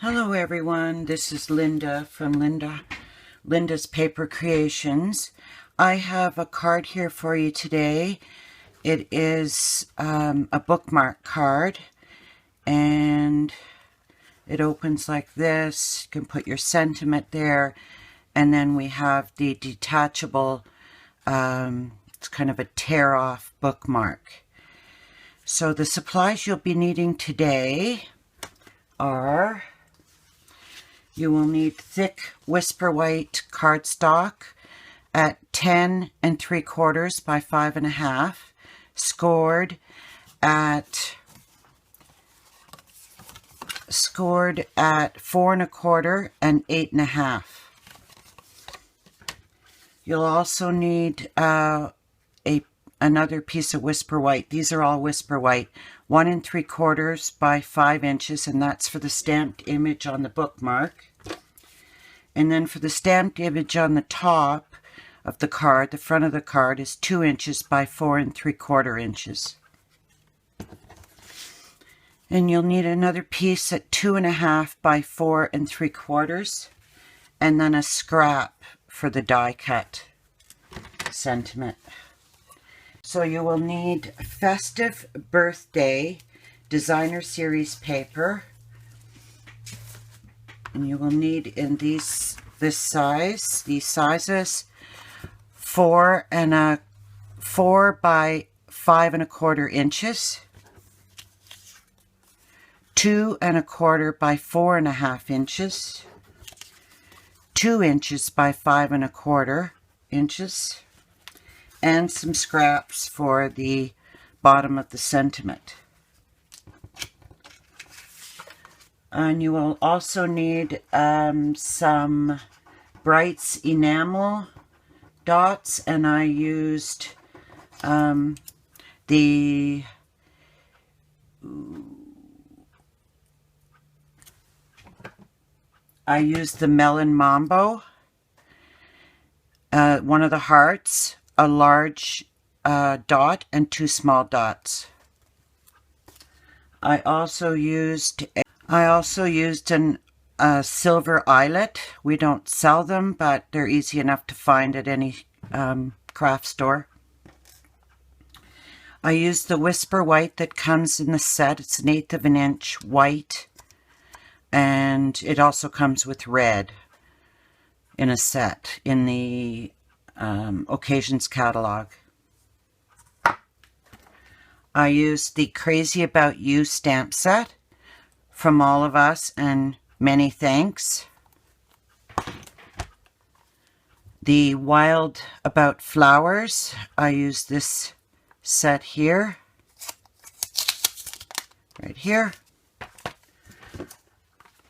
Hello everyone, this is Linda from Linda's Paper Creations. I have a card here for you today. It is a bookmark card, and it opens like this. You can put your sentiment there, and then we have the detachable, it's kind of a tear-off bookmark. So the supplies you'll be needing today are: you will need thick Whisper White cardstock at 10 3/4 by 5 1/2, scored at 4 1/4 and 8 1/2. You'll also need another piece of Whisper White. These are all Whisper White, 1 3/4 by 5 inches, and that's for the stamped image on the bookmark. And then for the stamped image on the top of the card, the front of the card is 2 inches by 4 3/4 inches. And you'll need another piece at 2 1/2 by 4 3/4, and then a scrap for the die cut sentiment. So you will need Festive Birthday Designer Series paper, and you will need in these sizes 4 by 5 1/4 inches, 2 1/4 by 4 1/2 inches, 2 inches by 5 1/4 inches, and some scraps for the bottom of the sentiment. And you will also need some Brights enamel dots, and I used the Melon Mambo, one of the hearts, a large dot, and 2 small dots. I also used a silver eyelet. We don't sell them, but they're easy enough to find at any craft store. I used the Whisper White that comes in the set. It's 1/8 of an inch white, and it also comes with red in a set in the Occasions catalog. I used the Crazy About You stamp set from all of us, and many thanks. The Wild About Flowers, I use this set here, right here.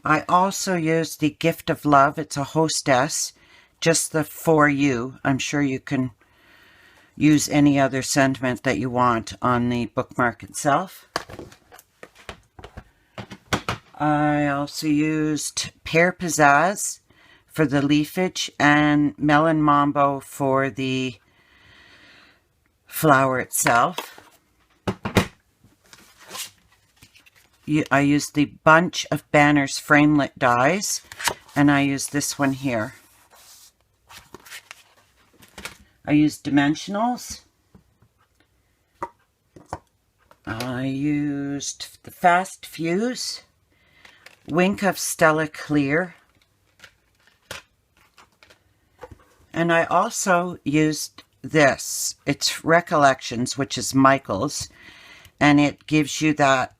I also used the Gift of Love. It's a hostess, just the For You. I'm sure you can use any other sentiment that you want on the bookmark itself. I also used Pear Pizzazz for the leafage and Melon Mambo for the flower itself. I used the Bunch of Banners framelit dies, and I used this one here. I used dimensionals. I used the Fast Fuse, Wink of Stella Clear, and I also used this. It's Recollections, which is Michael's, and it gives you that,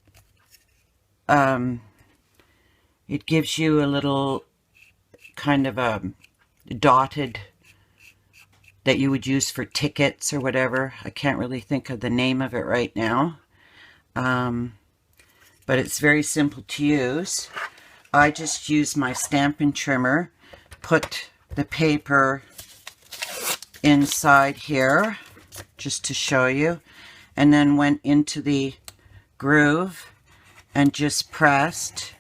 it gives you a little kind of a dotted that you would use for tickets or whatever. I can't really think of the name of it right now. But it's very simple to use. I just use my Stampin' trimmer, put the paper inside here, just to show you, and then went into the groove and just pressed.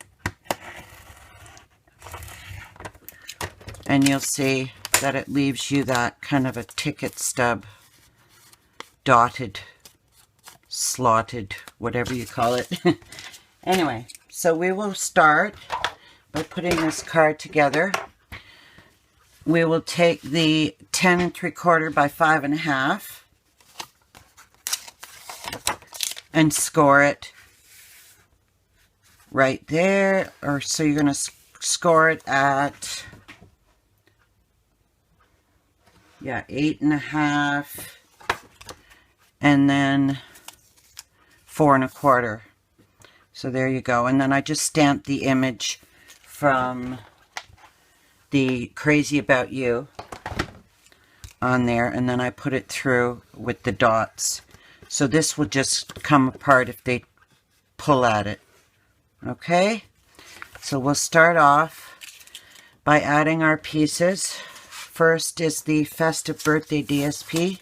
And you'll see that it leaves you that kind of a ticket stub, dotted, slotted, whatever you call it. Anyway, so we will start by putting this card together. We will take the 10 3/4 by 5.5 and score it right there. Or so you're going to score it at, yeah, 8.5, and then 4 1/4. So there you go. And then I just stamped the image from the Crazy About You on there, and then I put it through with the dots. So this will just come apart if they pull at it. Okay, so we'll start off by adding our pieces. First is the Festive Birthday DSP.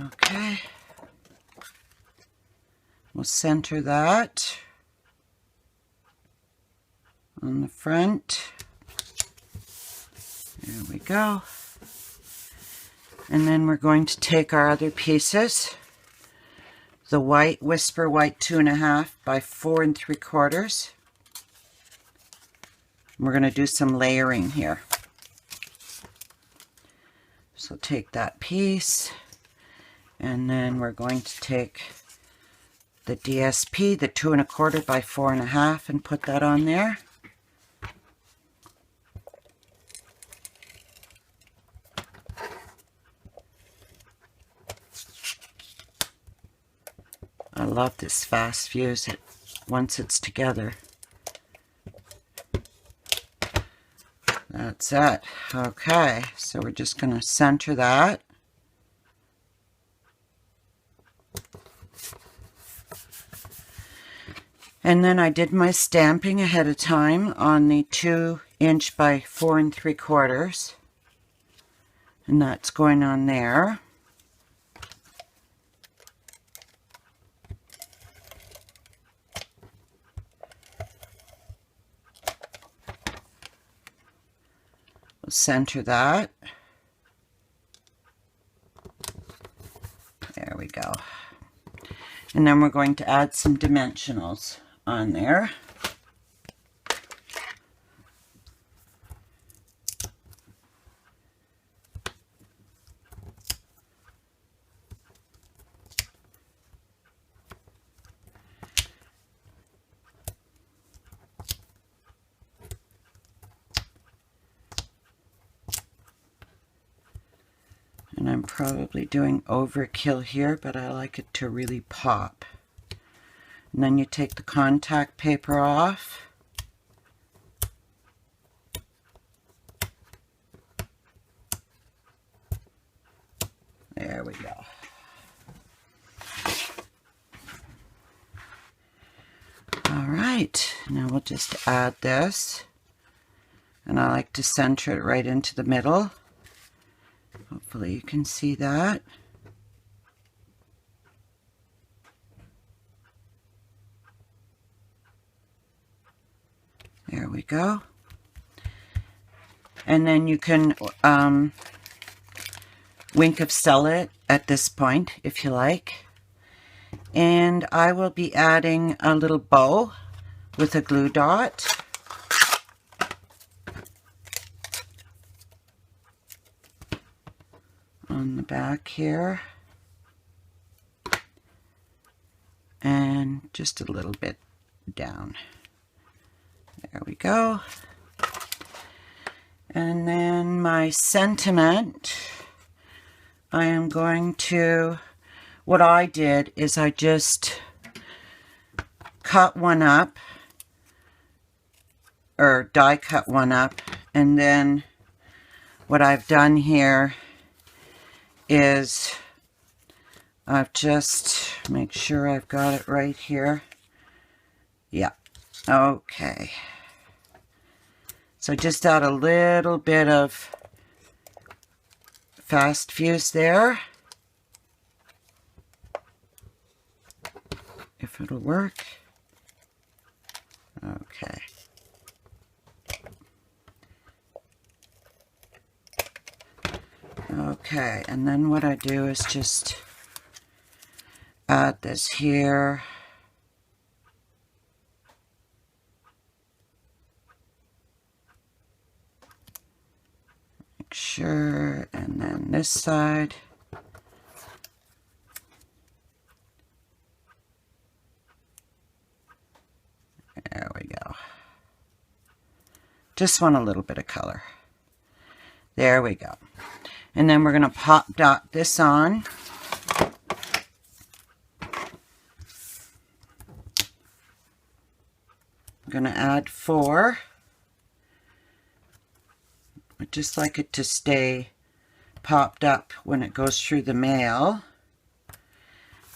Okay, we'll center that on the front. There we go. And then we're going to take our other pieces, the white Whisper White 2.5 by 4 3/4. We're going to do some layering here. So take that piece, and then we're going to take the DSP, the 2 1/4 by 4.5, and put that on there. I love this fast fuse once it's together. That's it. Okay, so we're just going to center that. And then I did my stamping ahead of time on the 2 inch by 4 3/4. And that's going on there. We'll center that. There we go. And then we're going to add some dimensionals on there. And I'm probably doing overkill here, but I like it to really pop. And then you take the contact paper off. There we go. All right, now we'll just add this. And I like to center it right into the middle. Hopefully you can see that. There we go. And then you can wink of sell it at this point if you like. And I will be adding a little bow with a glue dot. On the back here. And just a little bit down. There we go. And then my sentiment, I am going to, what I did is I just cut one up, or die cut one up, and then what I've done here is I've just, make sure I've got it right here. Yeah, okay. So just add a little bit of fast fuse there, if it'll work. Okay. Okay, and then what I do is just add this here. Make sure, and then this side. There we go. Just want a little bit of color. There we go. And then we're going to pop dot this on. I'm going to add 4. I just like it to stay popped up when it goes through the mail.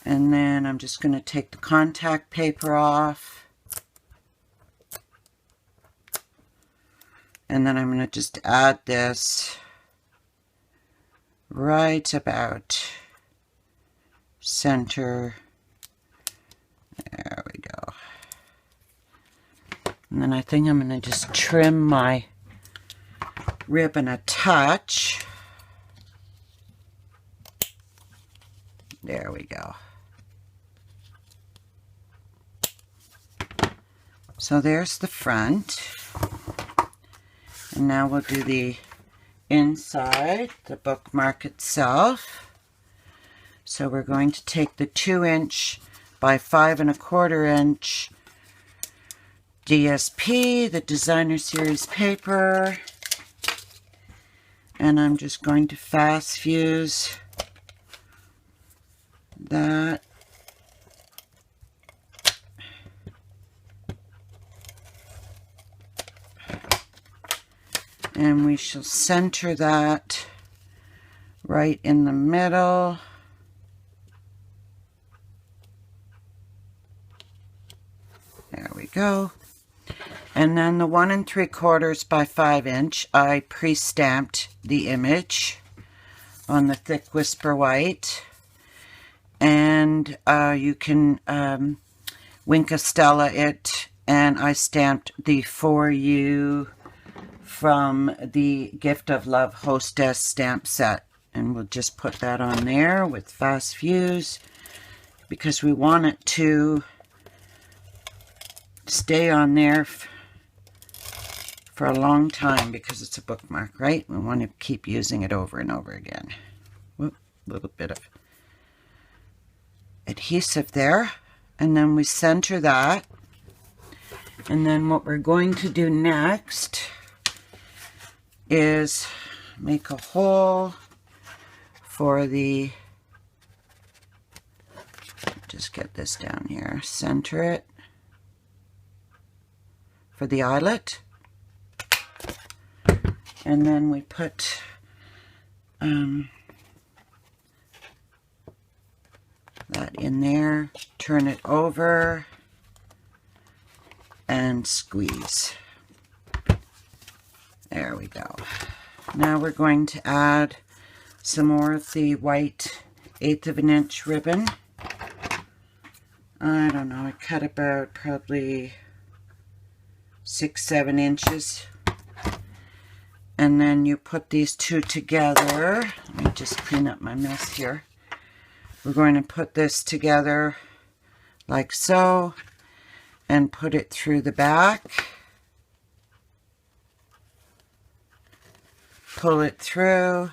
And then I'm just going to take the contact paper off. And then I'm going to just add this right about center. There we go. And then I think I'm going to just trim my ribbon a touch. There we go. So there's the front. And now we'll do the inside, the bookmark itself. So we're going to take the 2" by 5 1/4" DSP, the Designer Series paper. And I'm just going to fast fuse that. And we shall center that right in the middle. There we go. And then the 1 3/4 by 5" I pre-stamped the image on the thick Whisper White. And you can Wink Stella it, and I stamped the For You from the Gift of Love Hostess stamp set. And we'll just put that on there with fast fuse because we want it to stay on there for a long time because it's a bookmark, right? We want to keep using it over and over again. Whoop, a little bit of adhesive there. And then we center that. And then what we're going to do next is make a hole for the, just get this down here, center it for the eyelet. And then we put that in there, turn it over, and squeeze. There we go. Now we're going to add some more of the white 1/8 of an inch ribbon. I don't know, I cut about probably 6-7 inches. And then you put these two together. Let me just clean up my mess here. We're going to put this together like so and put it through the back. Pull it through.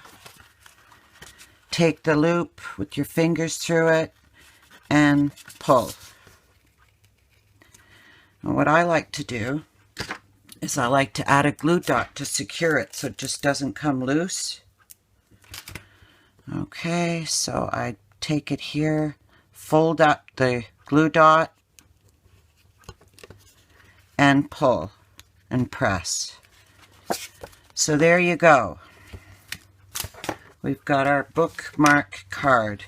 Take the loop with your fingers through it and pull. And what I like to do is I like to add a glue dot to secure it so it just doesn't come loose. Okay, so I take it here, fold up the glue dot, and pull and press. So there you go. We've got our bookmark card,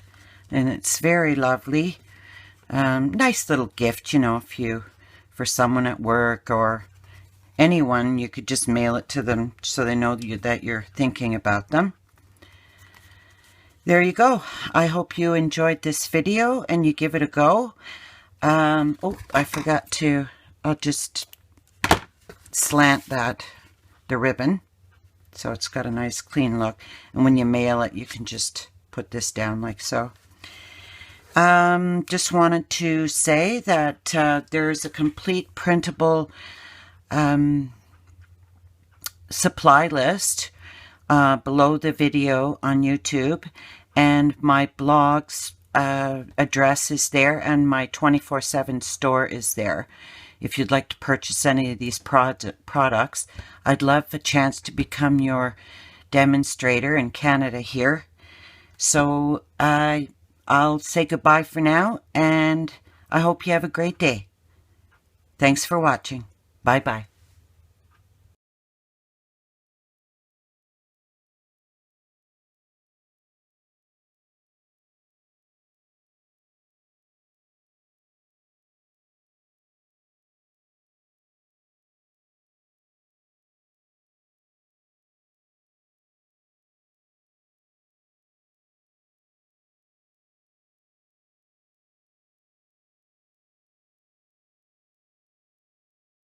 and it's very lovely. Nice little gift, you know, if you, for someone at work or anyone, you could just mail it to them so they know that you're thinking about them. There you go. I hope you enjoyed this video and you give it a go. Oh, I forgot to, I'll just slant the ribbon So it's got a nice clean look. And when you mail it, you can just put this down like so. Just wanted to say that there's a complete printable supply list below the video on YouTube, and my blog's address is there, and my 24/7 store is there. If you'd like to purchase any of these products, I'd love a chance to become your demonstrator in Canada here. So I'll say goodbye for now, and I hope you have a great day. Thanks for watching. Bye-bye.